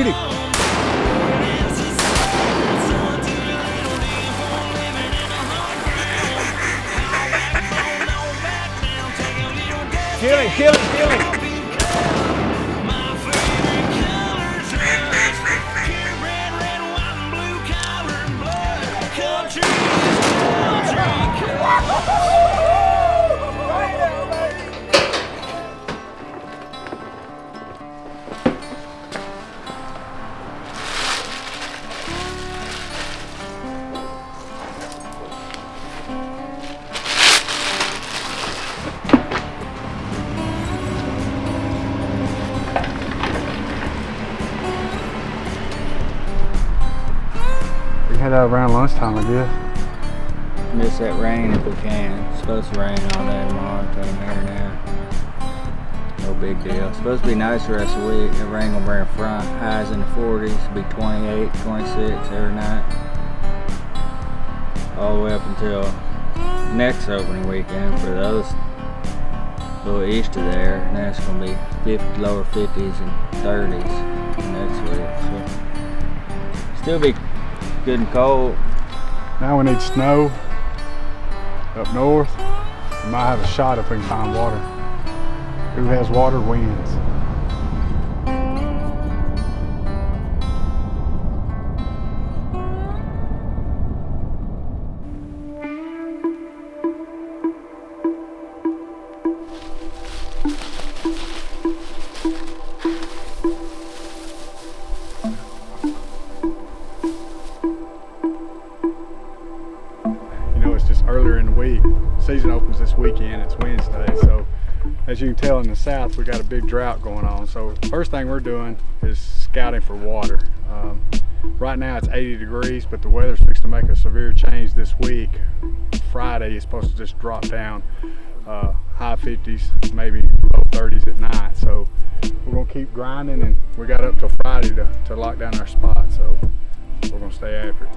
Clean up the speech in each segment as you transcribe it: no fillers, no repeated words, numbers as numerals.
Beauty. Kill him, kill him, kill him. Head out around lunchtime, I guess. Miss that rain if we can. It's supposed to rain all day tomorrow, between here and there. No big deal. It's supposed to be nice the rest of the week. The rain gonna bring a front. Highs in the 40s. It'll be 28, 26 every night. All the way up until next opening weekend for those a little east of there. And then it's gonna be lower 50s and 30s next week. So still be good and cold. Now we need snow up north. We might have a shot if we can find water. Who has water wins. Earlier in the week. Season opens this weekend, it's Wednesday, so as you can tell in the south we got a big drought going on. So first thing we're doing is scouting for water. Right now it's 80 degrees, but the weather's fixing to make a severe change this week. Friday is supposed to just drop down high 50s, maybe low 30s at night. So we're gonna keep grinding, and we got up till Friday to lock down our spot, so we're gonna stay after it.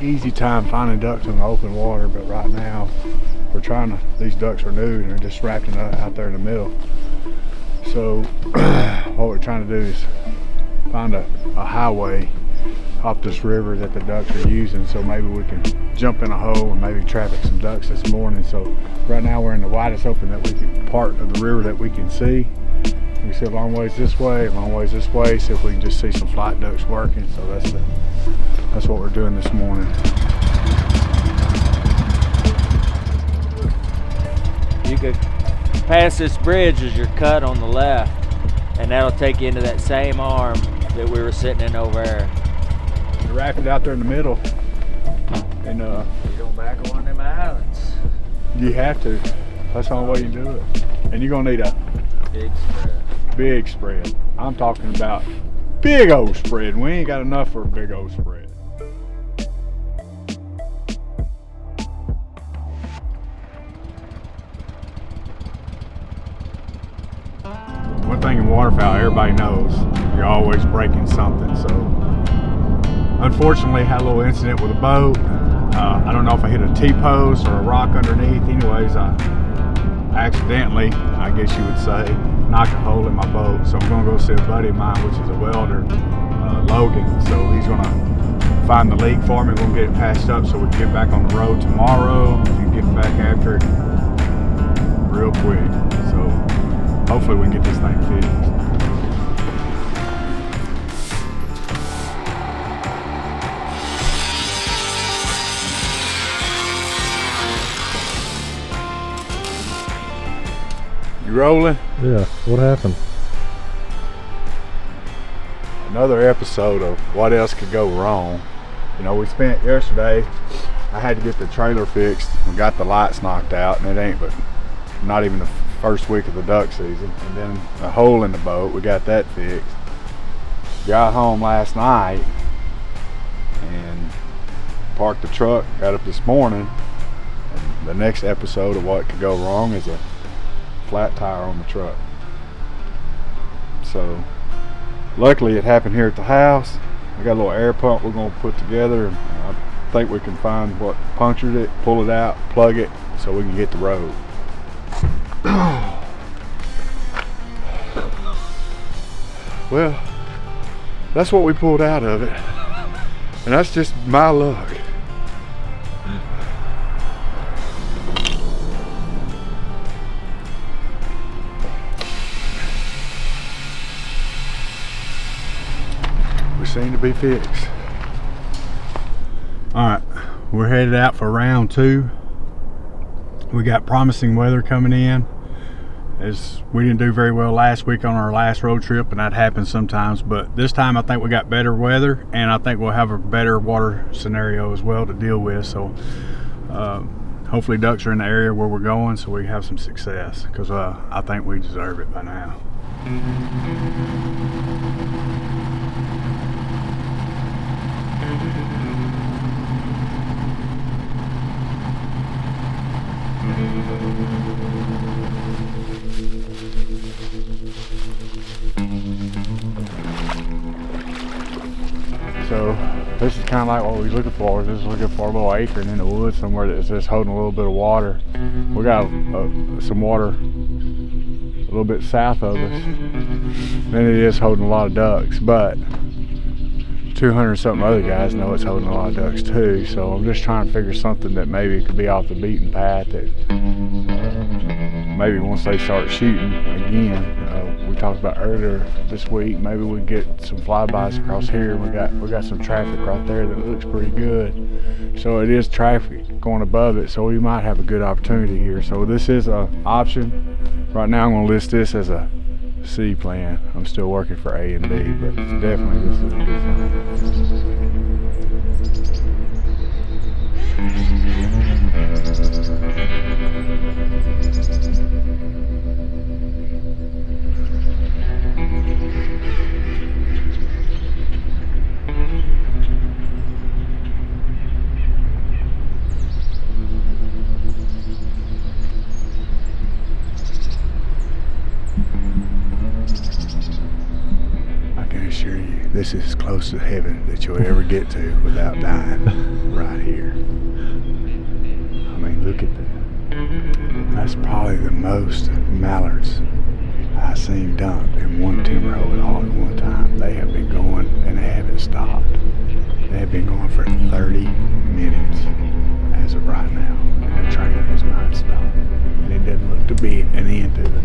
Easy time finding ducks in the open water, but right now we're trying to, these ducks are new and they're just wrapped out there in the middle. So what we're trying to do is find a highway off this river that the ducks are using, so maybe we can jump in a hole and maybe traffic some ducks this morning. So right now we're in the widest open that we can, part of the river that we can see. We see a long ways this way, a long ways this way, see if we can just see some flight ducks working. So that's what we're doing this morning. You could pass this bridge as your cut on the left, and that'll take you into that same arm that we were sitting in over there. You wrap it out there in the middle, and you're going back on one of them islands. You have to. That's the only way you can do it. And you're gonna need a big spread. Big spread. I'm talking about big old spread. We ain't got enough for a big old spread. One thing in waterfowl, everybody knows, you're always breaking something. So unfortunately, I had a little incident with a boat. I don't know if I hit a T-post or a rock underneath. Anyways, I accidentally, I guess you would say, knocked a hole in my boat. So I'm gonna go see a buddy of mine, which is a welder, Logan. So he's gonna find the leak for me. We're gonna get it patched up so we can get back on the road tomorrow and get back after it real quick. So hopefully we can get this thing fixed. You rolling? Yeah, what happened? Another episode of what else could go wrong. You know, we spent yesterday, I had to get the trailer fixed. We got the lights knocked out, and it ain't but not even the first week of the duck season. And then a hole in the boat, we got that fixed. Got home last night and parked the truck, got up this morning, and the next episode of what could go wrong is a flat tire on the truck. So luckily it happened here at the house. I got a little air pump we're gonna put together, and I think we can find what punctured it, pull it out, plug it, so we can hit the road. Well, that's what we pulled out of it, and that's just my luck. We seem to be fixed. All right, we're headed out for round 2. We got promising weather coming in, as we didn't do very well last week on our last road trip, and that happens sometimes, but this time I think we got better weather, and I think we'll have a better water scenario as well to deal with. So hopefully ducks are in the area where we're going, so we have some success, because I think we deserve it by now. So this is kind of like what we was looking for. We're just looking for a little acre in the woods somewhere that's just holding a little bit of water. We got some water a little bit south of us, and it is holding a lot of ducks, but 200 something other guys know it's holding a lot of ducks too. So I'm just trying to figure something that maybe could be off the beaten path, that maybe once they start shooting again, we talked about earlier this week, maybe we get some flybys across here. We got some traffic right there that looks pretty good. So it is traffic going above it, so we might have a good opportunity here. So this is an option. Right now I'm going to list this as a C plan. I'm still working for A and B, but definitely this is a good sign. This is as close to heaven that you'll ever get to without dying, right here. I mean, look at that. That's probably the most mallards I've seen dumped in one timber hole at all at one time. They have been going, and they haven't stopped. They have been going for 30 minutes as of right now, and the train has not stopped. And it doesn't look to be an end to it.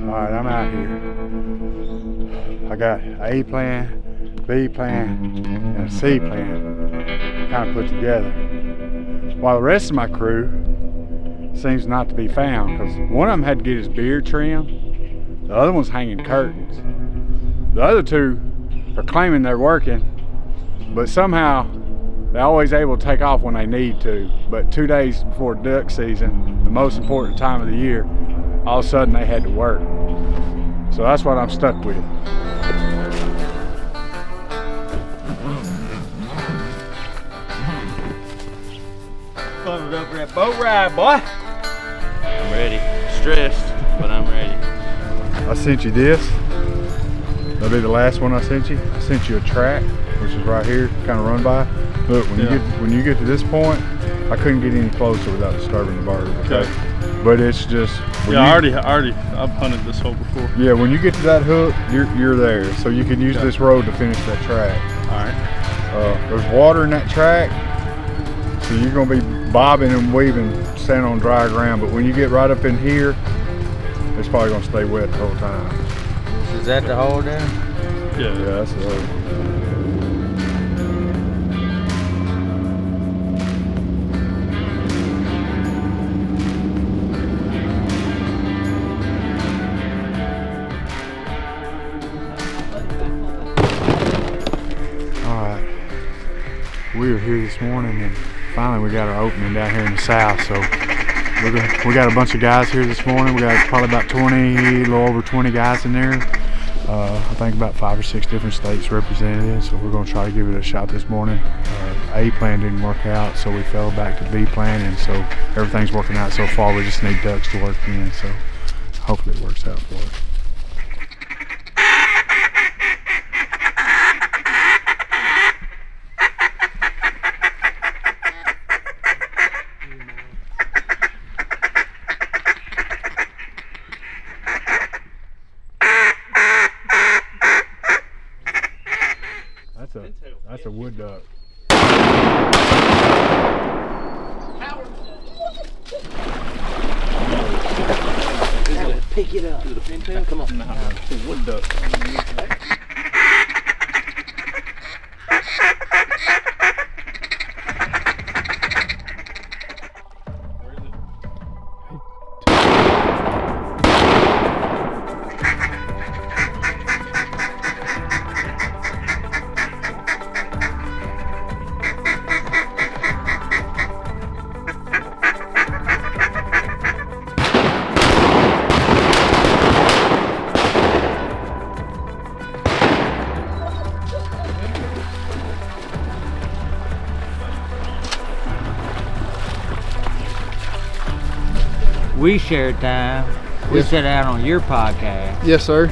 Alright, I'm out here. I got A plan, B plan, and a C plan kind of put together. While the rest of my crew seems not to be found, because one of them had to get his beard trimmed, the other one's hanging curtains. The other two are claiming they're working, but somehow they're always able to take off when they need to. But 2 days before duck season, the most important time of the year, all of a sudden they had to work. So that's what I'm stuck with. Fun up for that boat ride, boy. I'm ready. Stressed, but I'm ready. I sent you this. That'll be the last one I sent you. I sent you a track, which is right here, kind of run by. Look, when you get to this point, I couldn't get any closer without disturbing the bird. Okay. But it's just. I've hunted this hole before. Yeah, when you get to that hook, you're there. So you can use this road to finish that track. All right. There's water in that track, so you're gonna be bobbing and weaving, standing on dry ground. But when you get right up in here, it's probably gonna stay wet the whole time. Is that the hole there? Yeah. Yeah, that's the hole. were here this morning, and finally we got our opening down here in the south. So we got a bunch of guys here this morning. We got probably about 20, a little over 20 guys in there. I think about 5 or 6 different states represented. So we're going to try to give it a shot this morning. A plan didn't work out, so we fell back to B plan, and so everything's working out so far. We just need ducks to work in, so hopefully it works out for us. That's a wood duck. Pick it up. Is it a pintail? Come on. No, it's a wood duck. We shared time. We sat out on your podcast. Yes, sir.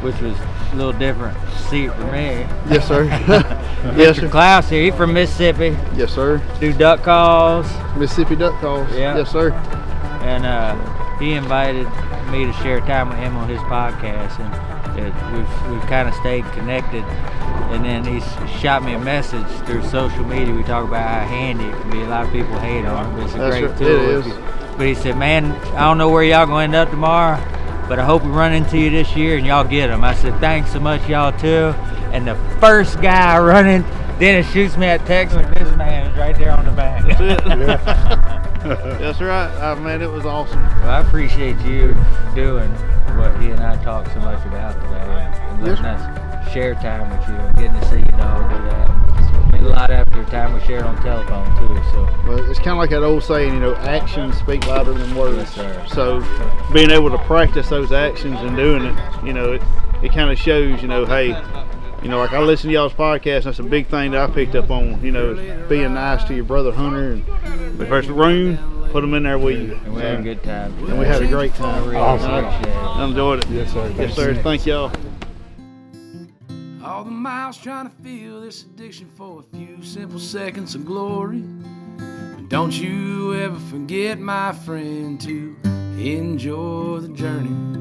Which was a little different seat for me. Yes, sir. Yes, sir. Klaus here. He's from Mississippi. Yes, sir. Do duck calls. Mississippi duck calls. Yeah. Yes, sir. And he invited me to share time with him on his podcast, and we've kind of stayed connected. And then he shot me a message through social media. We talk about how handy it can be. A lot of people hate on it, but it's a great tool. It is. But he said, man, I don't know where y'all gonna end up tomorrow, but I hope we run into you this year and y'all get them. I said, thanks so much, y'all too. And the first guy running, then it shoots me at text, and this man is right there on the back. That's it. That's right. Man, it was awesome. Well, I appreciate you doing what he and I talked so much about today, and letting us share time with you and getting to see your dog do that. I mean, a lot after the time we shared on telephone too. So. Well, it's kind of like that old saying, you know, actions speak louder than words. Yes, sir. So being able to practice those actions and doing it, you know, it kind of shows, you know, hey, you know, like I listen to y'all's podcast, that's a big thing that I picked up on, you know, being nice to your brother Hunter. And if there's room, put them in there with you. And we had a good time. And we had a great time. I really appreciate it. I enjoyed it. Yes, sir. Yes, sir. Thank y'all. All the miles trying to feel this addiction for a few simple seconds of glory. But don't you ever forget, my friend, to enjoy the journey.